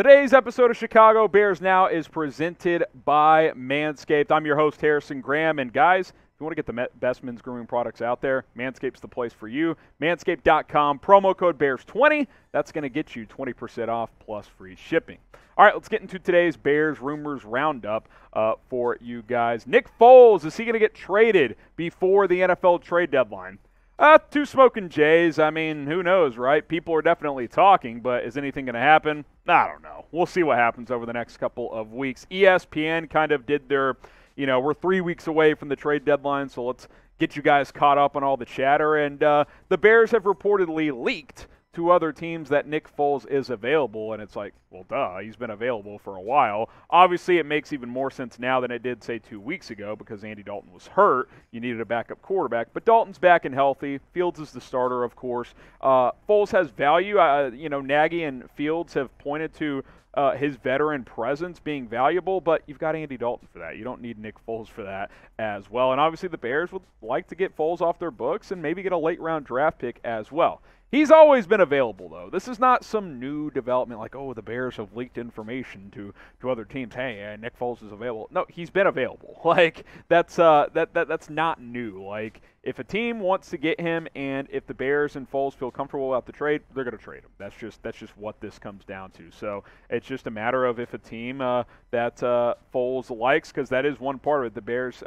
Today's episode of Chicago Bears Now is presented by Manscaped. I'm your host, Harrison Graham. And guys, if you want to get the best men's grooming products out there, Manscaped's the place for you. Manscaped.com, promo code BEARS20. That's going to get you 20% off plus free shipping. All right, let's get into today's Bears rumors roundup for you guys. Nick Foles, is he going to get traded before the NFL trade deadline? Two smoking Jays. I mean, who knows, right? People are definitely talking, but is anything going to happen? I don't know. We'll see what happens over the next couple of weeks. ESPN kind of did their, we're 3 weeks away from the trade deadline, so let's get you guys caught up on all the chatter. And the Bears have reportedly leaked to other teams that Nick Foles is available, and it's like, well, duh, he's been available for a while. Obviously, it makes even more sense now than it did, say, 2 weeks ago because Andy Dalton was hurt. You needed a backup quarterback, but Dalton's back and healthy. Fields is the starter, of course. Foles has value. Nagy and Fields have pointed to his veteran presence being valuable, but you've got Andy Dalton for that. You don't need Nick Foles for that as well. And obviously the Bears would like to get Foles off their books and maybe get a late-round draft pick as well. He's always been available, though. This is not some new development like, oh, the Bears have leaked information to other teams. Hey, Nick Foles is available. No, he's been available. Like, that's not new. Like, if a team wants to get him and if the Bears and Foles feel comfortable about the trade, they're going to trade him. That's just what this comes down to. So it's just a matter of if a team that Foles likes, because that is one part of it. The Bears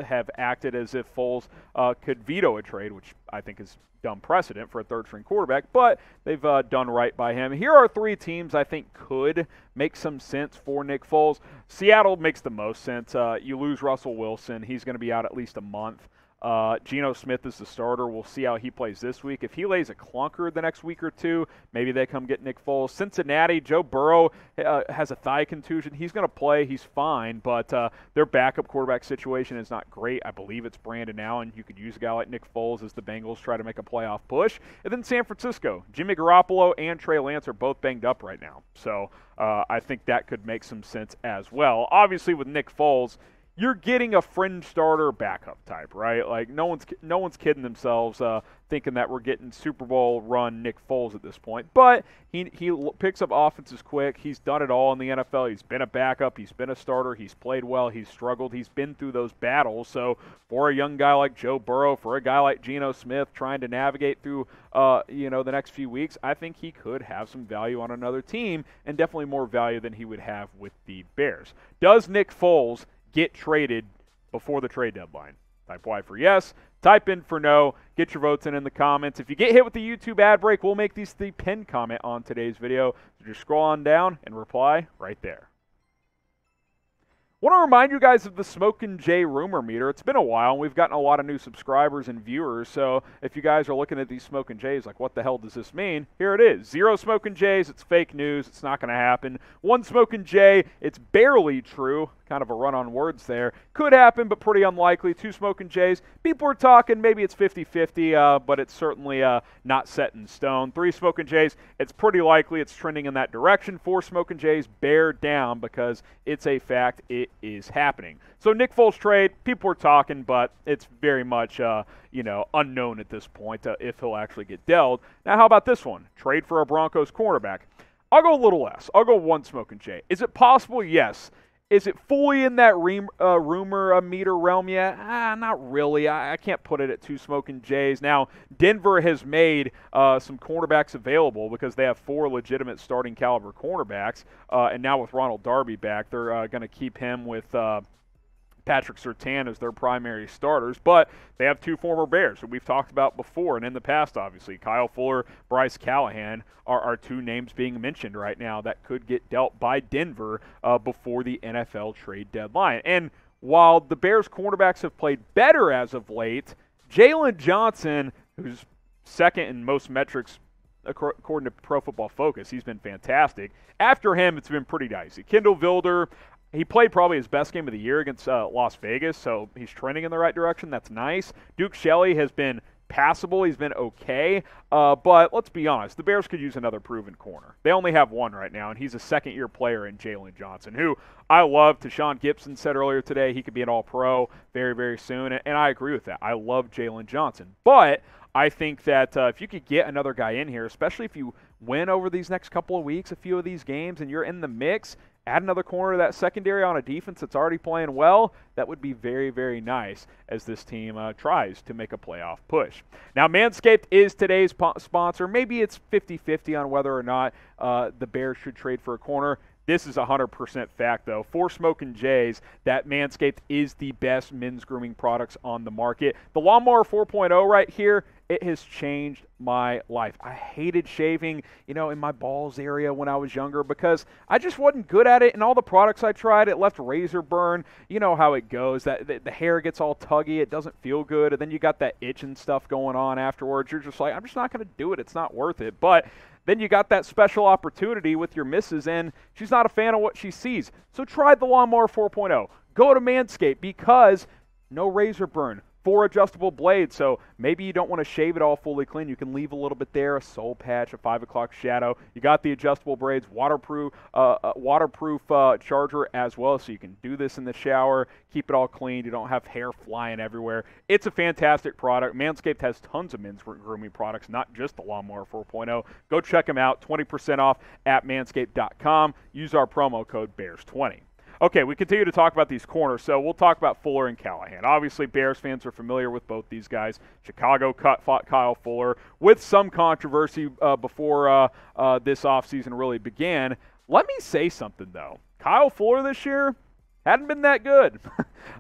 have acted as if Foles could veto a trade, which I think is dumb precedent for a third-string quarterback, but they've done right by him. Here are three teams I think could make some sense for Nick Foles. Seattle makes the most sense. You lose Russell Wilson. He's going to be out at least a month. Geno Smith is the starter. We'll see how he plays this week. If he lays a clunker the next week or two, maybe they come get Nick Foles. Cincinnati, Joe Burrow has a thigh contusion. He's going to play. He's fine, but their backup quarterback situation is not great. I believe it's Brandon Allen. You could use a guy like Nick Foles as the Bengals try to make a playoff push. And then San Francisco, Jimmy Garoppolo and Trey Lance are both banged up right now. So I think that could make some sense as well. Obviously, with Nick Foles, you're getting a fringe starter backup type, right? Like no one's kidding themselves thinking that we're getting Super Bowl run Nick Foles at this point. But he picks up offenses quick. He's done it all in the NFL. He's been a backup. He's been a starter. He's played well. He's struggled. He's been through those battles. So for a young guy like Joe Burrow, for a guy like Geno Smith trying to navigate through the next few weeks, I think he could have some value on another team and definitely more value than he would have with the Bears. Does Nick Foles get traded before the trade deadline? Type Y for yes. Type in for no. Get your votes in the comments. If you get hit with the YouTube ad break, we'll make these the pinned comment on today's video. So just scroll on down and reply right there. Want to remind you guys of the Smokin' Jay rumor meter. It's been a while, and we've gotten a lot of new subscribers and viewers. So if you guys are looking at these Smokin' Jays, like, what the hell does this mean? Here it is. 0 Smokin' Jays. It's fake news. It's not going to happen. 1 Smokin' Jay. It's barely true. Kind of a run on words there. Could happen, but pretty unlikely. 2 Smokin' Jays. People are talking maybe it's 50-50, but it's certainly not set in stone. 3 Smokin' Jays. It's pretty likely it's trending in that direction. 4 Smokin' Jays. Bear down because it's a fact. It is happening. So Nick Foles trade, people are talking, but it's very much unknown at this point if he'll actually get dealt. Now, how about this one? Trade for a Broncos cornerback. I'll go a little less. I'll go 1 Smokin' Jay. Is it possible? Yes. Is it fully in that rumor meter realm yet? Not really. I can't put it at 2 Smokin' Jays. Now, Denver has made some cornerbacks available because they have 4 legitimate starting caliber cornerbacks. And now with Ronald Darby back, they're going to keep him with Patrick Surtain as their primary starters, but they have 2 former Bears who we've talked about before and in the past, obviously. Kyle Fuller, Bryce Callahan are 2 names being mentioned right now that could get dealt by Denver before the NFL trade deadline. And while the Bears cornerbacks have played better as of late, Jalen Johnson, who's second in most metrics according to Pro Football Focus, he's been fantastic. After him, it's been pretty dicey. Kendall Vilder, he played probably his best game of the year against Las Vegas, so he's trending in the right direction. That's nice. Duke Shelley has been passable. He's been okay. But let's be honest, the Bears could use another proven corner. They only have one right now, and he's a second-year player in Jalen Johnson, who I love. Tashawn Gibson said earlier today he could be an all-pro very, very soon, and I agree with that. I love Jalen Johnson. But I think that if you could get another guy in here, especially if you win over these next couple of weeks, a few of these games, and you're in the mix, add another corner to that secondary on a defense that's already playing well, that would be very, very nice as this team tries to make a playoff push. Now, Manscaped is today's sponsor. Maybe it's 50-50 on whether or not the Bears should trade for a corner. This is 100% fact, though. For Smokin' Jays, that Manscaped is the best men's grooming products on the market. The Lawnmower 4.0 right here, it has changed my life. I hated shaving, in my balls area when I was younger because I just wasn't good at it, and all the products I tried, it left razor burn. You know how it goes. That the hair gets all tuggy. It doesn't feel good, and then you got that itch and stuff going on afterwards. You're just like, I'm just not going to do it. It's not worth it. But then you got that special opportunity with your missus, and she's not a fan of what she sees. So try the Lawnmower 4.0. Go to Manscaped because no razor burn. 4 adjustable blades, so maybe you don't want to shave it all fully clean. You can leave a little bit there, a soul patch, a 5 o'clock shadow. You got the adjustable braids, waterproof charger as well, so you can do this in the shower, keep it all clean. You don't have hair flying everywhere. It's a fantastic product. Manscaped has tons of men's grooming products, not just the Lawnmower 4.0. Go check them out, 20% off at manscaped.com. Use our promo code BEARS20. Okay, we continue to talk about these corners, so we'll talk about Fuller and Callahan. Obviously, Bears fans are familiar with both these guys. Chicago fought Kyle Fuller with some controversy before this offseason really began. Let me say something, though. Kyle Fuller this year hadn't been that good.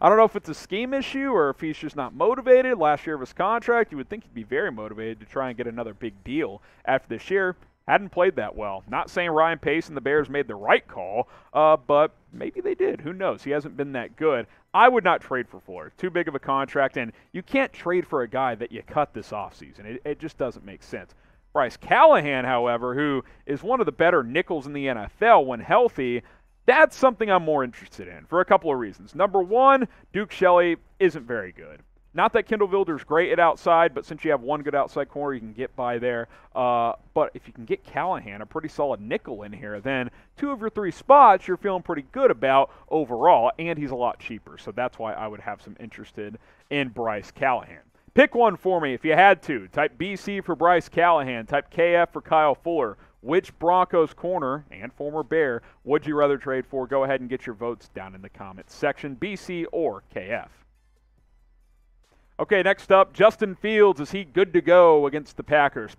I don't know if it's a scheme issue or if he's just not motivated. Last year of his contract, you would think he'd be very motivated to try and get another big deal after this year. Hadn't played that well. Not saying Ryan Pace and the Bears made the right call, but maybe they did. Who knows? He hasn't been that good. I would not trade for Fuller. Too big of a contract, and you can't trade for a guy that you cut this offseason. It just doesn't make sense. Bryce Callahan, however, who is one of the better nickels in the NFL when healthy, that's something I'm more interested in for a couple of reasons. Number one, Duke Shelley isn't very good. Not that Kendall Vilder's great at outside, but since you have one good outside corner, you can get by there. But if you can get Callahan, a pretty solid nickel in here, then 2 of your 3 spots you're feeling pretty good about overall, and he's a lot cheaper. So that's why I would have some interest in Bryce Callahan. Pick one for me if you had to. Type BC for Bryce Callahan. Type KF for Kyle Fuller. Which Broncos corner and former Bear would you rather trade for? Go ahead and get your votes down in the comments section, BC or KF. Okay, next up, Justin Fields. Is he good to go against the Packers?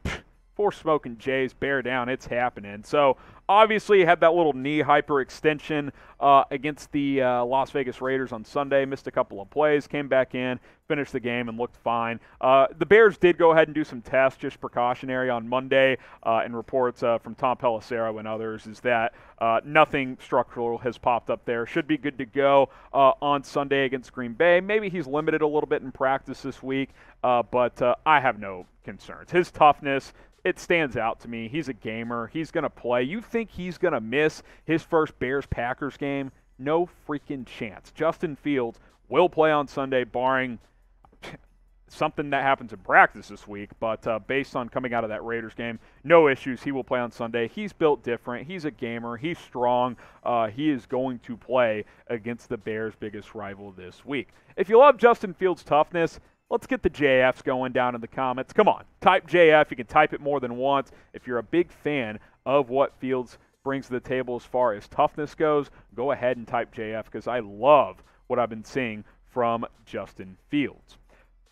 For Smokin' Jays, bear down. It's happening. So, obviously, he had that little knee hyperextension against the Las Vegas Raiders on Sunday. Missed a couple of plays, came back in, finished the game, and looked fine. The Bears did go ahead and do some tests, just precautionary, on Monday, and reports from Tom Pelissero and others is that nothing structural has popped up there. Should be good to go on Sunday against Green Bay. Maybe he's limited a little bit in practice this week, but I have no concerns. His toughness, it stands out to me. He's a gamer. He's going to play. You think he's going to miss his first Bears-Packers game? No freaking chance. Justin Fields will play on Sunday, barring something that happens in practice this week. But based on coming out of that Raiders game, no issues. He will play on Sunday. He's built different. He's a gamer. He's strong. He is going to play against the Bears' biggest rival this week. If you love Justin Fields' toughness, let's get the JFs going down in the comments. Come on, type JF. You can type it more than once. If you're a big fan of what Fields brings to the table as far as toughness goes, go ahead and type JF because I love what I've been seeing from Justin Fields.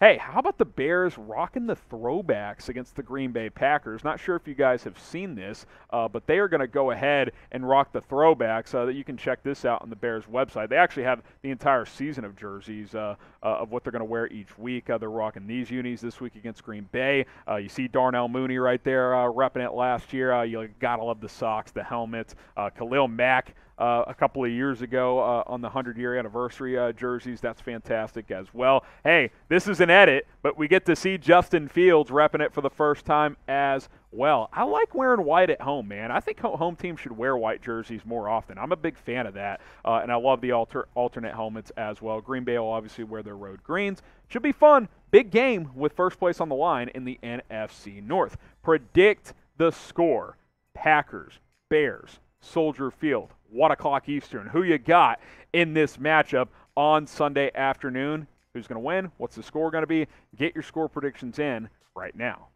Hey, how about the Bears rocking the throwbacks against the Green Bay Packers? Not sure if you guys have seen this, but they are going to go ahead and rock the throwbacks. That you can check this out on the Bears website. They actually have the entire season of jerseys of what they're going to wear each week. They're rocking these unis this week against Green Bay. You see Darnell Mooney right there repping it last year. You got to love the socks, the helmets. Khalil Mack a couple of years ago on the 100-year anniversary jerseys. That's fantastic as well. Hey, this is an edit, but we get to see Justin Fields repping it for the first time as Well, I like wearing white at home, man. I think home teams should wear white jerseys more often. I'm a big fan of that, and I love the alternate helmets as well. Green Bay will obviously wear their road greens. Should be fun. Big game with first place on the line in the NFC North. Predict the score. Packers, Bears, Soldier Field, 1 o'clock Eastern. Who you got in this matchup on Sunday afternoon? Who's going to win? What's the score going to be? Get your score predictions in right now.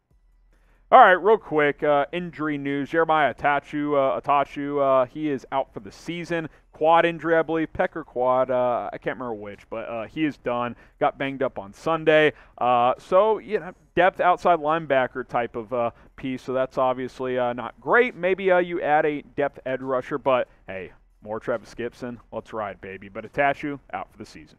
All right, real quick, injury news. Jeremiah Attaochu, he is out for the season. Quad injury, I believe, pec or quad. I can't remember which, but he is done. Got banged up on Sunday. So, depth outside linebacker type of piece, so that's obviously not great. Maybe you add a depth edge rusher, but, hey, more Travis Gibson. Let's ride, baby. But Attaochu out for the season.